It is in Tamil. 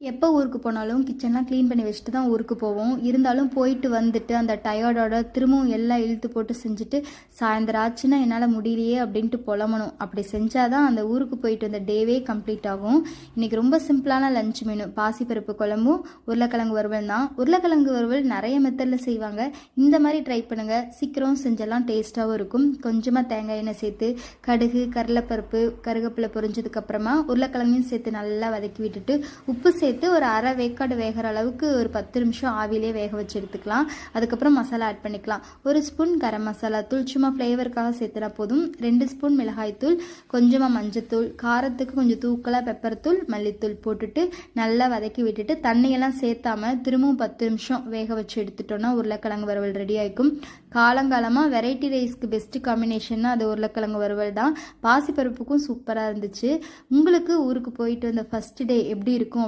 எப்போ ஊருக்கு போனாலும் கிச்சன்லாம் க்ளீன் பண்ணி வச்சுட்டு தான் ஊருக்கு போவோம். இருந்தாலும் போயிட்டு வந்துட்டு அந்த டயர்டோட திரும்பவும் எல்லாம் இழுத்து போட்டு செஞ்சுட்டு சாயந்தரம் ஆச்சுன்னா என்னால் முடியலையே அப்படின்ட்டு புலம்பணும். அப்படி செஞ்சால் தான் அந்த ஊருக்கு போயிட்டு வந்த டேவே கம்ப்ளீட் ஆகும். இன்றைக்கி ரொம்ப சிம்பிளான லஞ்ச் மெனு பாசிப்பருப்பு குழம்பும் உருளைக்கிழங்கு வறுவல் தான். உருளைக்கிழங்கு வறுவல் நிறைய மெத்தடில் செய்வாங்க. இந்த மாதிரி ட்ரை பண்ணுங்கள். சீக்கிரம் செஞ்செல்லாம் டேஸ்ட்டாகவும் இருக்கும். கொஞ்சமாக தேங்காய் எண்ணெய் சேர்த்து கடுகு கடலைப்பருப்பு கருவேப்பிலை பொரிஞ்சதுக்கப்புறமா உருளைக்கிழங்கையும் சேர்த்து நல்லா வதக்கி விட்டுட்டு உப்பு சேர்த்து ஒரு அரை வேக்காடு வேகிற அளவுக்கு ஒரு 10 நிமிஷம் ஆவிலே வேக வச்சு எடுத்துக்கலாம். அதுக்கப்புறம் மசாலா ஆட் பண்ணிக்கலாம். 1 ஸ்பூன் கரம் மசாலா தூள் சும்மா ஃப்ளேவருக்காக சேர்த்துனா போதும். 2 ஸ்பூன் மிளகாய் தூள், கொஞ்சமாக மஞ்சத்தூள், காரத்துக்கு கொஞ்சம் தூக்கலாக பெப்பர் தூள், மல்லித்தூள் போட்டுட்டு நல்லா வதக்கி விட்டுட்டு தண்ணியெல்லாம் சேர்த்தாம திரும்பவும் 10 நிமிஷம் வேக வச்சு எடுத்துட்டோன்னா உருளைக்கிழங்கு வறுவல் ரெடி ஆகிக்கும். காலங்காலமாக வெரைட்டி ரைஸ்க்கு பெஸ்ட்டு காம்பினேஷன்னா அது உருளைக்கிழங்கு வறுவல் தான். பாசிப்பருப்புக்கும் சூப்பராக இருந்துச்சு. உங்களுக்கு ஊருக்கு போயிட்டு வந்த ஃபஸ்ட் டே எப்படி இருக்கும்